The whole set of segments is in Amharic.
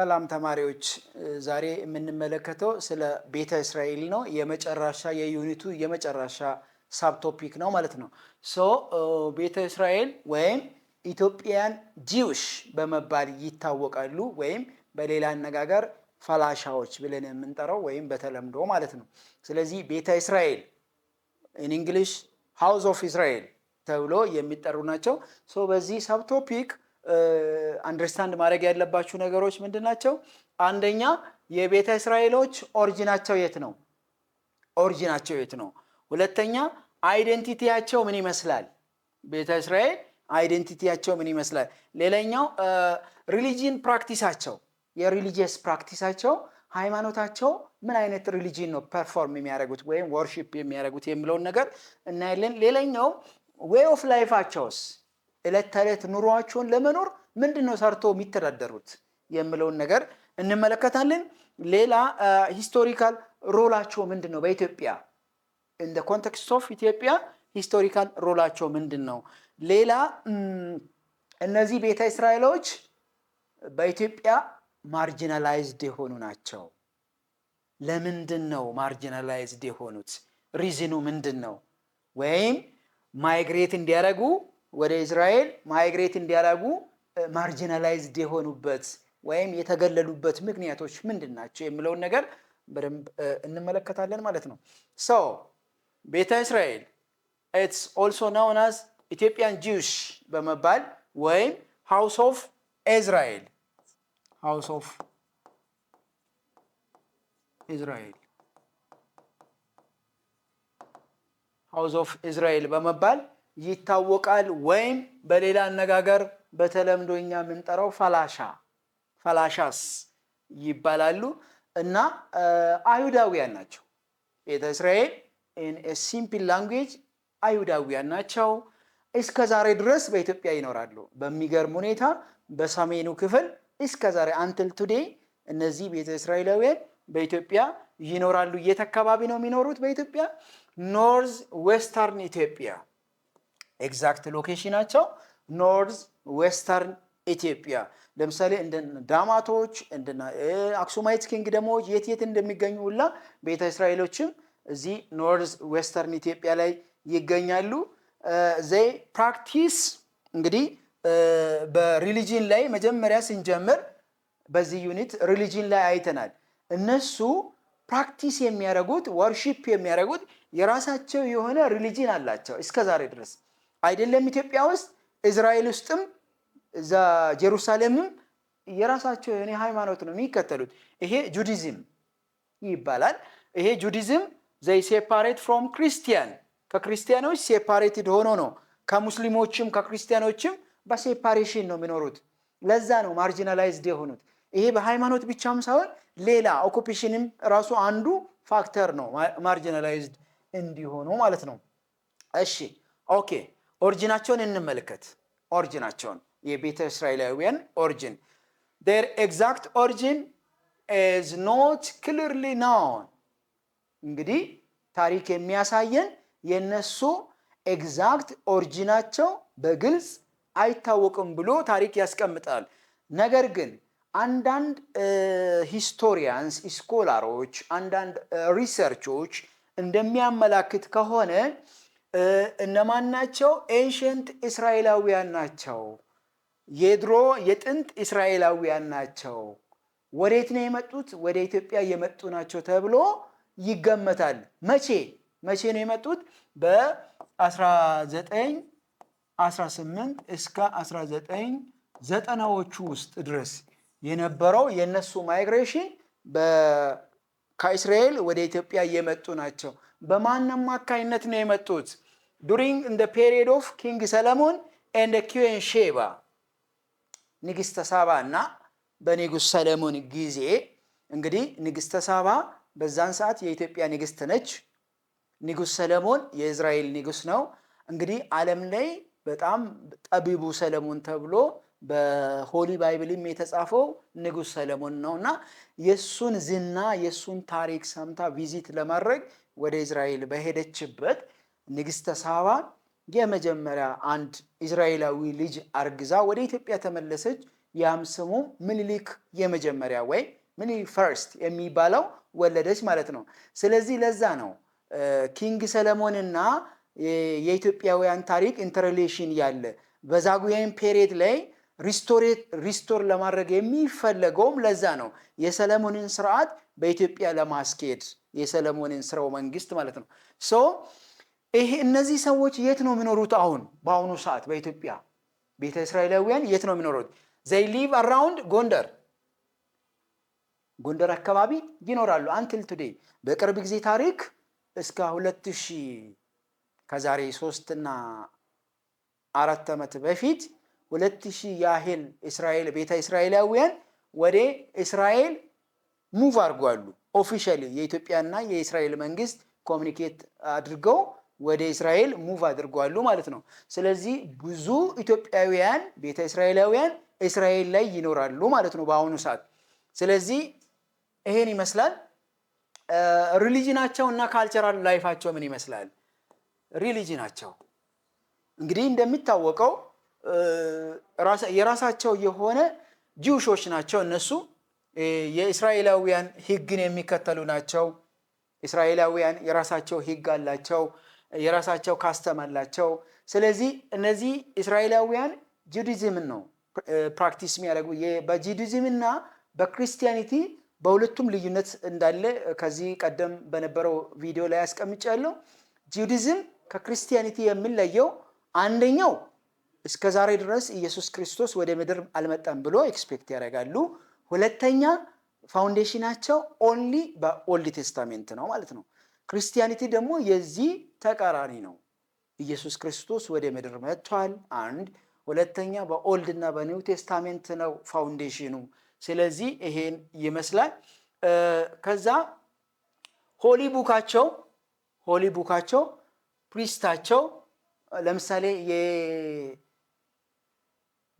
ሰላም ተማሪዎች ዛሬ የምንመለከተው ስለ ቤተ እስራኤል ነው። የመጨረሻ የዩኒቱ የመጨረሻ ሳብ ቶፒክ ነው ማለት ነው። ቤተ እስራኤል ወይም ኢትዮጵያን ጂውሽ በመባል ይታወቃሉ፣ ወይም በሌላ አነጋገር ፈላሻዎች ብለን የምንጠራው ወይም በተለምዶ ማለት ነው። ስለዚህ ቤተ እስራኤል ኢን እንግሊሽ ሃውስ ኦፍ እስራኤል ተብሎ የሚጠሩ ናቸው። በዚህ ሳብ ቶፒክ አንደርስታንድ ማድረግ ያለባችሁ ነገሮች ምንድን ናቸው? አንደኛ የቤተ እስራኤሎች ኦሪጂናቸው የት ነው? ኦሪጂናቸው የት ነው? ሁለተኛ አይዴንቲቲያቸው ምን ይመስላል? ቤተ እስራኤል አይዴንቲቲያቸው ምን ይመስላል? ሌላኛው ሪሊጂን ፕራክቲሳቸው፣ የሪሊጂየስ ፕራክቲሳቸው፣ ሃይማኖታቸው ምን አይነት ሪሊጂን ነው ፐርፎርም የሚያደርጉት ወይም ወርሺፕ የሚያደርጉት የሚለውን ነገር እናያለን። ሌላኛው ዌይ ኦፍ ላይፋቸውስ፣ እለት ተዕለት ኑሯቸውን ለመኖር ምንድነው ሰርቶ የሚተዳደሩት የሚለውን ነገር እንመለከታለን። ሌላ ሂስቶሪካል ሮላቸው ምንድነው? በኢትዮጵያ ኢን ዘ ኮንቴክስት ኦፍ ኢትዮጵያ ሂስቶሪካል ሮላቸው ምንድነው? ሌላ እነዚህ ቤተ እስራኤሎች በኢትዮጵያ ማርጂናላይዝድ የሆኑ ናቸው። ለምንድን ነው ማርጂናላይዝድ የሆኑት? ሪዝኑ ምንድን ነው? ወይም ማይግሬት እንዲያደርጉ ወደ እስራኤል ማይግሬት እንዲያደርጉ ማርጂናላይዝድ የሆኑበት ወይም የተገለሉበት ምክንያቶች ምንድን ናቸው የሚለውን ነገር በደንብ እንመለከታለን ማለት ነው። ቤተ እስራኤል ኢትስ ኦልሶ ናውን አዝ ኢትዮጵያን ጂውሽ በመባል ወይም ሃውስ ኦፍ እስራኤል ሃውስ ኦፍ እስራኤል ሃውስ ኦፍ እስራኤል በመባል ይታወቃል። ወይም በሌላ አነጋገር በተለምዶኛ የምንጠራው ፈላሻስ ይባላሉ እና አይሁዳውያን ናቸው። ቤተ እስራኤል ኢን ኤ ሲምፕል ላንጉዌጅ አይሁዳውያን ናቸው። እስከ ዛሬ ድረስ በኢትዮጵያ ይኖራሉ። በሚገርም ሁኔታ በሰሜኑ ክፍል እስከ ዛሬ አንትል ቱዴይ እነዚህ ቤተ እስራኤላውያን በኢትዮጵያ ይኖራሉ። የት አካባቢ ነው የሚኖሩት? በኢትዮጵያ ኖርዝ ዌስተርን ኢትዮጵያ፣ ኤግዛክት ሎኬሽናቸው ኖርዝ ዌስተርን ኢትዮጵያ። ለምሳሌ እንደ ዳማቶች እንደ አክሱማይት ኪንግደሞች የት እንደሚገኙ ሁላ ቤተ እስራኤሎችም እዚህ ኖርዝ ዌስተርን ኢትዮጵያ ላይ ይገኛሉ። ዘይ ፕራክቲስ እንግዲህ በሪሊጂን ላይ መጀመሪያ ስንጀምር በዚህ ዩኒት ሪሊጂን ላይ አይተናል። እነሱ ፕራክቲስ የሚያደርጉት ወርሺፕ የሚያደርጉት የራሳቸው የሆነ ሪሊጂን አላቸው እስከ ዛሬ ድረስ አይደለም። ኢትዮጵያ ውስጥ እስራኤል ውስጥም እዛ ጀሩሳሌምም የራሳቸው የሆነ ሃይማኖት ነው የሚከተሉት። ይሄ ጁዲዝም ይባላል። ይሄ ጁዲዝም ዘይ ሴፓሬት ፍሮም ክርስቲያን፣ ከክርስቲያኖች ሴፓሬትድ ሆኖ ነው። ከሙስሊሞችም ከክርስቲያኖችም በሴፓሬሽን ነው የሚኖሩት። ለዛ ነው ማርጂናላይዝድ የሆኑት። ይሄ በሃይማኖት ብቻም ሳይሆን ሌላ ኦኩፔሽንም ራሱ አንዱ ፋክተር ነው ማርጂናላይዝድ እንዲሆኑ ማለት ነው። እሺ ኦኬ፣ ኦሪጂናቸውን እንመልከት። ኦሪጂናቸውን የቤተ እስራኤላውያን ኦሪጂን their exact origin is not clearly known። እንግዲህ ታሪክ የሚያሳየን የነሱ ኤግዛክት ኦሪጂናቸው በግልጽ አይታወቅም ብሎ ታሪክ ያስቀምጣል። ነገር ግን አንዳንድ ሂስቶሪያንስ ስኮላሮች፣ አንዳንድ ሪሰርቾች እንደሚያመላክት ከሆነ እነማን ናቸው? ኤንሸንት እስራኤላውያን ናቸው። የድሮ የጥንት እስራኤላውያን ናቸው። ወዴት ነው የመጡት? ወደ ኢትዮጵያ የመጡ ናቸው ተብሎ ይገመታል። መቼ ነው የመጡት? በ1918 እስከ 1990ዎቹ ውስጥ ድረስ የነበረው የነሱ ማይግሬሽን ከእስራኤል ወደ ኢትዮጵያ የመጡ ናቸው። በማንም አማካይነት ነው የመጡት? ዱሪንግ the period of ኪንግ ሰለሞን and queen ሼባ፣ ንግስተ ሳባ እና በንጉስ ሰለሞን ጊዜ። እንግዲህ ንግስተ ሳባ በዛን ሰዓት የኢትዮጵያ ንግስት ነች። ንጉስ ሰለሞን የእስራኤል ንጉስ ነው። እንግዲህ ዓለም ላይ በጣም ጠቢቡ ሰለሞን ተብሎ በሆሊ ባይብልም የተጻፈው ንጉስ ሰለሞን ነውና የሱን ዝና የሱን ታሪክ ሰምታ ቪዚት ለማድረግ ወደ እስራኤል በሄደችበት ንግስተ ሳባ የመጀመሪያ አንድ እስራኤላዊ ልጅ አርግዛ ወደ ኢትዮጵያ ተመለሰች። ያም ስሙ ምኒልክ የመጀመሪያ ወይ ምኒልክ ፈርስት የሚባለው ወለደች ማለት ነው። ስለዚህ ለዛ ነው ኪንግ ሰለሞንና የኢትዮጵያውያን ታሪክ ኢንተርሌሽን ያለ በዛጉዌን ፔሪየድ ላይ ሪስቶር ለማድረግ የሚፈለገውም ለዛ ነው። የሰለሞንን ስርዓት በኢትዮጵያ ለማስኬድ የሰለሞንን ስርወ መንግስት ማለት ነው። ሶ ይሄ እነዚህ ሰዎች የት ነው የሚኖሩት? አሁን በአሁኑ ሰዓት በኢትዮጵያ ቤተ እስራኤላውያን የት ነው የሚኖሩት? they live around ጎንደር አካባቢ ይኖራሉ until today። በቅርብ ጊዜ ታሪክ እስከ 2000 ከዛሬ 3 እና 4 ዓመት በፊት 2000 ያህል ቤተ እስራኤላውያን ወደ እስራኤል ሙቭ አድርጓሉ። ኦፊሻሊ የኢትዮጵያና የእስራኤል መንግስት ኮሚኒኬት አድርገው ወደ እስራኤል ሙቭ አድርጓሉ ማለት ነው። ስለዚህ ብዙ ኢትዮጵያውያን ቤተ እስራኤላውያን እስራኤል ላይ ይኖራሉ ማለት ነው በአሁኑ ሰዓት። ስለዚህ ይሄን ይመስላል። ሪሊጂናቸው እና ካልቸራል ላይፋቸው ምን ይመስላል? ሪሊጂናቸው እንግዲህ እንደሚታወቀው የራሳቸው የሆነ ጂውሾች ናቸው። እነሱ የእስራኤላውያን ህግን የሚከተሉ ናቸው። እስራኤላውያን የራሳቸው ህግ አላቸው፣ የራሳቸው ካስተም አላቸው። ስለዚህ እነዚህ እስራኤላውያን ጁዲዝምን ነው ፕራክቲስ የሚያደርጉ። በጁዲዝምና በክርስቲያኒቲ በሁለቱም ልዩነት እንዳለ ከዚህ ቀደም በነበረው ቪዲዮ ላይ አስቀምጫለሁ። ጁዲዝም ከክርስቲያኒቲ የሚለየው አንደኛው እስከ ዛሬ ድረስ ኢየሱስ ክርስቶስ ወደ ምድር አልመጣም ብሎ ኤክስፔክት ያደርጋሉ። ሁለተኛ ፋውንዴሽናቸው ኦንሊ በኦልድ ቴስታሜንት ነው ማለት ነው። ክርስቲያኒቲ ደግሞ የዚህ ተቃራኒ ነው። ኢየሱስ ክርስቶስ ወደ ምድር መጥቷል አንድ፣ ሁለተኛ በኦልድ እና በኒው ቴስታሜንት ነው ፋውንዴሽኑ። ስለዚህ ይሄን ይመስላል። ከዛ ሆሊ ቡካቸው ፕሪስታቸው ለምሳሌ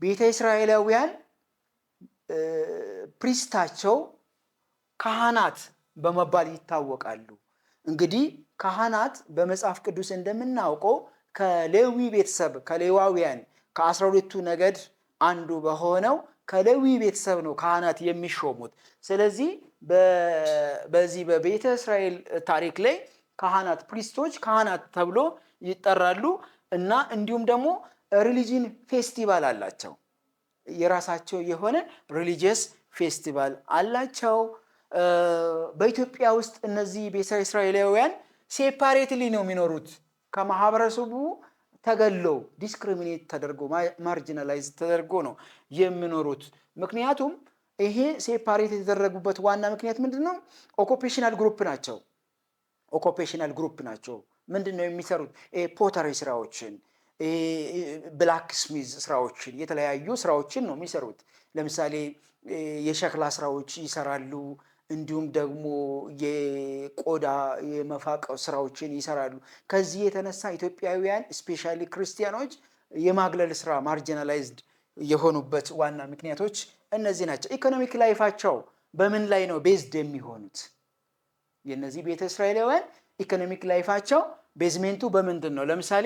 የቤተ እስራኤላውያን ፕሪስታቸው ካህናት በመባል ይታወቃሉ። እንግዲህ ካህናት በመጽሐፍ ቅዱስ እንደምናውቀው ከሌዊ ቤተሰብ ከሌዋውያን ከ12ቱ ነገድ አንዱ በሆነው ከሌዊ ቤተሰብ ነው ካህናት የሚሾሙት። ስለዚህ በዚህ በቤተ እስራኤል ታሪክ ላይ ካህናት ፕሪስቶች ካህናት ተብሎ ይጠራሉ። እና እንዲሁም ደግሞ ሪሊጂን ፌስቲቫል አላቸው። የራሳቸው የሆነ ሪሊጂየስ ፌስቲቫል አላቸው። በኢትዮጵያ ውስጥ እነዚህ ቤተ እስራኤላውያን ሴፓሬትሊ ነው የሚኖሩት። ከማህበረሰቡ ተገለው ዲስክሪሚኔት ተደርጎ ማርጂናላይዝ ተደርጎ ነው የሚኖሩት። ምክንያቱም ይሄ ሴፓሬት የተደረጉበት ዋና ምክንያት ምንድነው? ኦኩፔሽናል ግሩፕ ናቸው። ምንድነው የሚሰሩት? ፖተሪ ስራዎችን፣ ብላክ ስሚዝ ስራዎችን፣ የተለያዩ ስራዎችን ነው የሚሰሩት። ለምሳሌ የሸክላ ስራዎች ይሰራሉ። እንዲሁም ደግሞ የቆዳ የመፋቅ ስራዎችን ይሰራሉ። ከዚህ የተነሳ ኢትዮጵያውያን ስፔሻሊ ክርስቲያኖች የማግለል ስራ ማርጂናላይዝድ የሆኑበት ዋና ምክንያቶች እነዚህ ናቸው። ኢኮኖሚክ ላይፋቸው በምን ላይ ነው ቤዝድ የሚሆኑት? የነዚህ ቤተ እስራኤላውያን ኢኮኖሚክ ላይፋቸው ቤዝሜንቱ በምንድን ነው? ለምሳሌ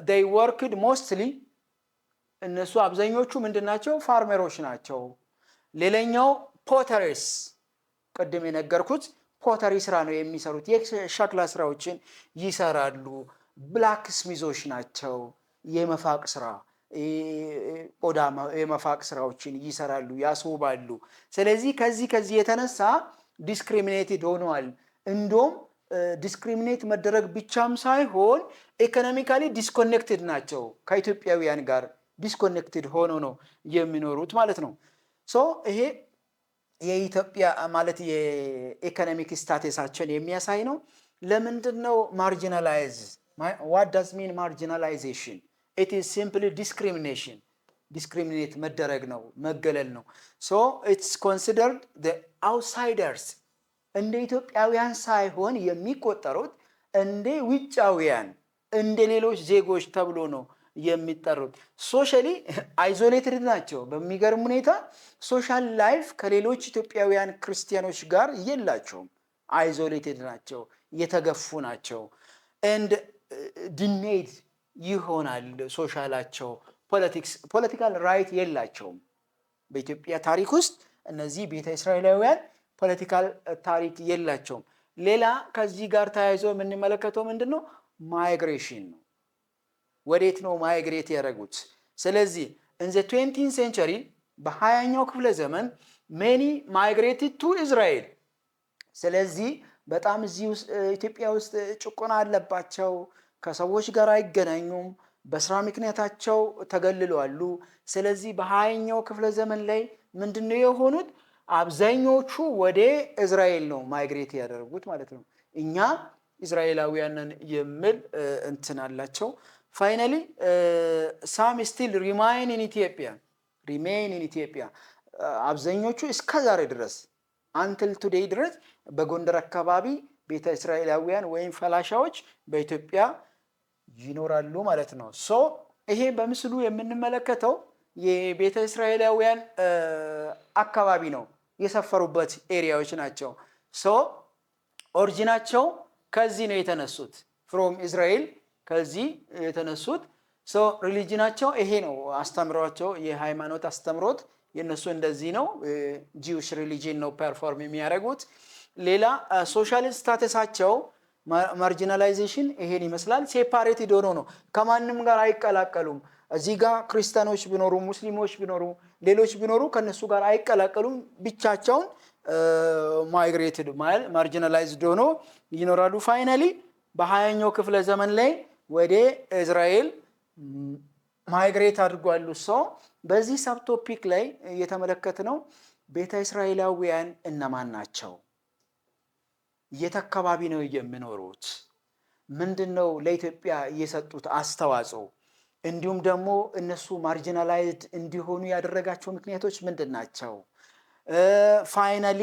they worked mostly እነሱ አብዛኞቹ ምንድናቸው? ፋርመሮች ናቸው። ሌላኛው ፖተሪስ ቀደም የነገርኩት ፖተሪ ስራ ነው የሚሰሩት። የሸክላ ስራዎችን ይሰራሉ። ብላክ ስሚዞች ናቸው። የመፋቅ ስራ ቆዳ የመፋቅ ስራዎችን ይሰራሉ፣ ያስውባሉ። ስለዚህ ከዚህ የተነሳ ዲስክሪሚኔትድ ሆነዋል። እንደውም ዲስክሪሚኔት መደረግ ብቻም ሳይሆን ኢኮኖሚካሊ ዲስኮኔክትድ ናቸው። ከኢትዮጵያውያን ጋር ዲስኮኔክትድ ሆኖ ነው የሚኖሩት ማለት ነው። ሶ ይሄ የኢትዮጵያ ማለት የኢኮኖሚክ ስታተሳቸውን የሚያሳይ ነው። ለምንድን ነው ማርጂናላይዝ? what does mean marginalization? it is simply discrimination. ዲስክሪሚኔት መደረግ ነው፣ መገለል ነው። so it's considered the outsiders እንደ ኢትዮጵያውያን ሳይሆን የሚቆጠሩት እንደ ውጫውያን እንደ ሌሎች ዜጎች ተብሎ ነው የሚጠሩት። ሶሻሊ አይዞሌትድ ናቸው። በሚገርም ሁኔታ ሶሻል ላይፍ ከሌሎች ኢትዮጵያውያን ክርስቲያኖች ጋር የላቸውም። አይዞሌትድ ናቸው፣ የተገፉ ናቸው። and denied ይሆናል ሶሻላቸው። ፖለቲካል ራይት የላቸውም። በኢትዮጵያ ታሪክ ውስጥ እነዚህ ቤተ እስራኤላውያን ፖለቲካል ታሪክ የላቸውም። ሌላ ከዚህ ጋር ተያይዞ የምንመለከተው ምንድነው? ማይግሬሽን ነው። ወዴት ነው ማይግሬት ያደረጉት? ስለዚህ in the 20th century በ20ኛው ክፍለ ዘመን many migrated to Israel። ስለዚህ በጣም እዚህ ኢትዮጵያ ውስጥ ጭቆና አለባቸው፣ ከሰዎች ጋር አይገናኙም፣ በስራ ምክንያታቸው ተገልለዋል። ስለዚህ በ20ኛው ክፍለ ዘመን ላይ ምንድነው የሆኑት? አብዛኞቹ ወደ እስራኤል ነው ማይግሬት ያደረጉት ማለት ነው። እኛ እስራኤላውያንን የሚል እንትን አላቸው። ፋይናሊ some still remain in Ethiopia አብዛኞቹ እስከ ዛሬ ድረስ until today ድረስ በጎንደር አካባቢ ቤተ እስራኤላውያን ወይም ፈላሻዎች በኢትዮጵያ ይኖራሉ ማለት ነው። ሶ ይሄ በምስሉ የምንመለከተው የቤተ እስራኤላውያን አካባቢ ነው የሰፈሩበት ኤሪያዎች ናቸው። ሶ ኦሪጂናቸው ከዚህ ነው የተነሱት from Israel ከዚህ የተነሱት። ሶ ሪሊጂናቸው ይሄ ነው። አስተምሯቸው የሃይማኖት አስተምሮት የነሱ እንደዚህ ነው። ጂውሽ ሪሊጂን ነው ፐርፎርም የሚያደርጉት። ሌላ ሶሻል ስታተሳቸው ማርጂናላይዜሽን ይሄን ይመስላል። ሴፓሬትድ ሆኖ ነው፣ ከማንም ጋር አይቀላቀሉም። እዚህ ጋር ክርስቲያኖች ቢኖሩ፣ ሙስሊሞች ቢኖሩ፣ ሌሎች ቢኖሩ ከነሱ ጋር አይቀላቀሉም። ብቻቸውን ማይግሬትድ ማርጂናላይዝድ ሆኖ ይኖራሉ። ፋይናሊ በ20ኛው ክፍለ ዘመን ላይ ወደ እስራኤል ማይግሬት አድርጓሉ። ሰው በዚህ ሰብ ቶፒክ ላይ የተመለከትነው ቤተ እስራኤላውያን እነማን ናቸው? የት አካባቢ ነው የሚኖሩት? ምንድነው ለኢትዮጵያ የሰጡት አስተዋጽኦ? እንዲሁም ደግሞ እነሱ ማርጂናላይዝድ እንዲሆኑ ያደረጋቸው ምክንያቶች ምንድን ናቸው? ፋይናሊ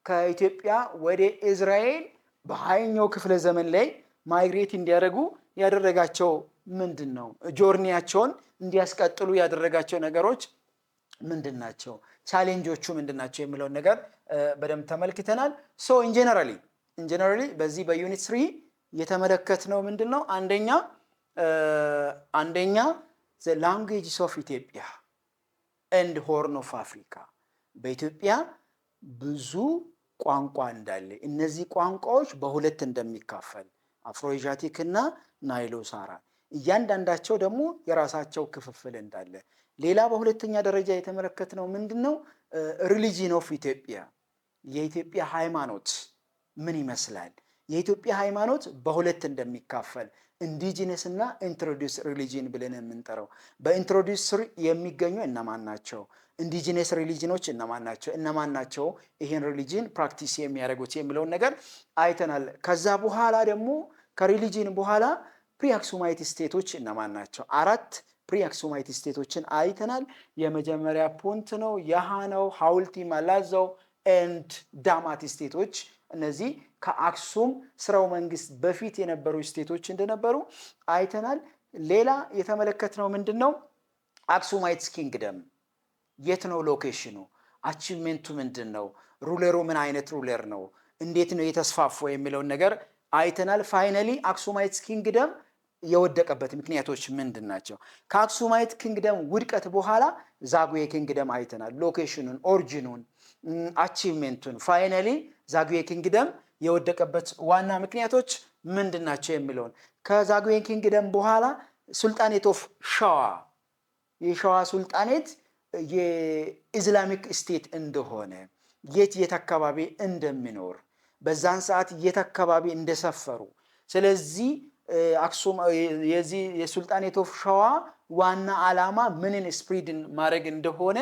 ከኢትዮጵያ ወደ እስራኤል በ20ኛው ክፍለ ዘመን ላይ ማይግሬት እንዲያደርጉ ያደረጋቸው ምንድን ነው? ጆርኒያቸውን እንዲያስቀጥሉ ያደረጋቸው ነገሮች ምንድን ናቸው? ቻሌንጆቹ ምንድን ናቸው የሚለውን ነገር በደንብ ተመልክተናል። ሶ ኢንጀነራሊ በዚህ በዩኒት 3 የተመለከትነው ምንድን ነው? አንደኛ the languages of Ethiopia and Horn of Africa በኢትዮጵያ ብዙ ቋንቋ እንዳለ፣ እነዚህ ቋንቋዎች በሁለት እንደሚካፈል አፍሮኤዥያቲክ እና ናይሎ ሳራን፣ እያንዳንዳቸው ደግሞ የራሳቸው ክፍፍል እንዳለ። ሌላ በሁለተኛ ደረጃ የተመለከትነው ምንድነው? ሪሊጂን ኦፍ ኢትዮጵያ የኢትዮጵያ ሃይማኖት ምን ይመስላል? የኢትዮጵያ ሃይማኖት በሁለት እንደሚካፈል ኢንዲጂነስ እና ኢንትሮዲዩስ ሪሊጂን ብለን የምንጠራው። በኢንትሮዲዩስ ስር የሚገኙ እነማን ናቸው? ኢንዲጂነስ ሪሊጂኖች እነማን ናቸው? ይሄን ሪሊጂን ፕራክቲስ የሚያደርጉት የሚለውን ነገር አይተናል። ከዛ በኋላ ደግሞ ከሪሊጂን በኋላ ፕሪአክሱማይት ስቴቶች እነማን ናቸው? 4 ፕሪአክሱማይት ስቴቶችን አይተናል። የመጀመሪያ ፖንት ነው፣ ያሃ ነው፣ ሐውልቲ፣ ማላዛው ኤንድ ዳማት ስቴቶች። እነዚህ ከአክሱም ስራው መንግስት በፊት የነበሩ ስቴቶች እንደነበሩ አይተናል። ሌላ የተመለከትነው ምንድነው? አክሱማይትስ ኪንግደም የት ነው ሎኬሽኑ? አቺቭመንቱ ምንድነው? ሩለሩ ምን አይነት ሩለር ነው? እንዴት ነው የተስፋፋው የሚለውን ነገር አይተናል። ፋይናሊ አክሱማይትስ ኪንግደም የወደቀበት ምክንያቶች ምንድን ናቸው? ከአክሱማይት ኪንግደም ውድቀት በኋላ ዛጉዌ ኪንግደም አይተናል። ሎኬሽኑን፣ ኦሪጂኑን፣ አቺቭመንቱን። ፋይናሊ ዛጉዌ ኪንግደም የወደቀበት ዋና ምክንያቶች ምንድን ናቸው የሚለውን ከዛጉዌ ኪንግደም በኋላ ሱልጣኔት ኦፍ ሸዋ የሸዋ ሱልጣኔት የኢስላሚክ ስቴት እንደሆነ፣ የት አካባቢ እንደሚኖር፣ በዛን ሰዓት የት አካባቢ እንደሰፈሩ። ስለዚህ አክሱም የዚህ የሱልጣኔት ኦፍ ሸዋ ዋና ዓላማ ምንን ስፕሪድን ማድረግ እንደሆነ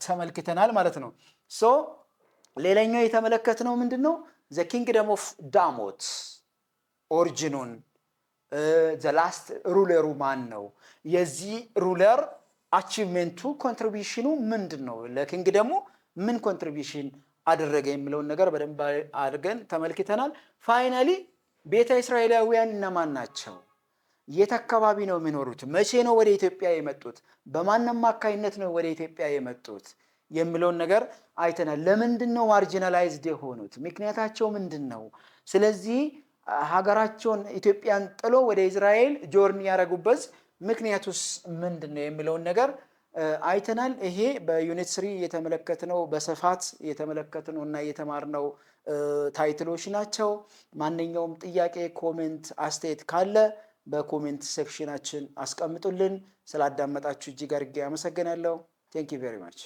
ተመልክተናል ማለት ነው። ሶ ሌላኛው የተመለከትነው ምንድነው? ዘ ኪንግደም ኦፍ ዳሞት ኦሪጂኑን፣ ዘ ላስት ሩለሩ ማን ነው? የዚህ ሩለር አቺቭመንቱ ኮንትሪቢዩሽኑ ምንድን ነው? ለኪንግደሙ ምን ኮንትሪቢዩሽን አደረገ የሚለውን ነገር በደንብ አድርገን ተመልክተናል። ፋይናሊ ቤተ እስራኤላውያን እነማን ናቸው? የት አካባቢ ነው የሚኖሩት? መቼ ነው ወደ ኢትዮጵያ የመጡት? በማን አማካይነት ነው ወደ ኢትዮጵያ የመጡት የሚለውን ነገር አይተናል። ለምንድን ነው ማርጂናላይዝድ የሆኑት? ምክንያታቸው ምንድን ነው? ስለዚህ ሀገራቸውን ኢትዮጵያን ጥሎ ወደ እስራኤል ጆርኒ ያደረጉበት ምክንያቱስ ምንድን ነው የሚለውን ነገር አይተናል። ይሄ በዩኒት 3 የተመለከትነው በስፋት የተመለከትነው እና የተማርነው ታይትሎች ናቸው። ማንኛውም ጥያቄ፣ ኮሜንት፣ አስተያየት ካለ በኮሜንት ሴክሽናችን አስቀምጡልን። ስላዳመጣችሁ እጅግ አድርጌ አመሰግናለሁ። ቴንክ ዩ ቬሪ ማች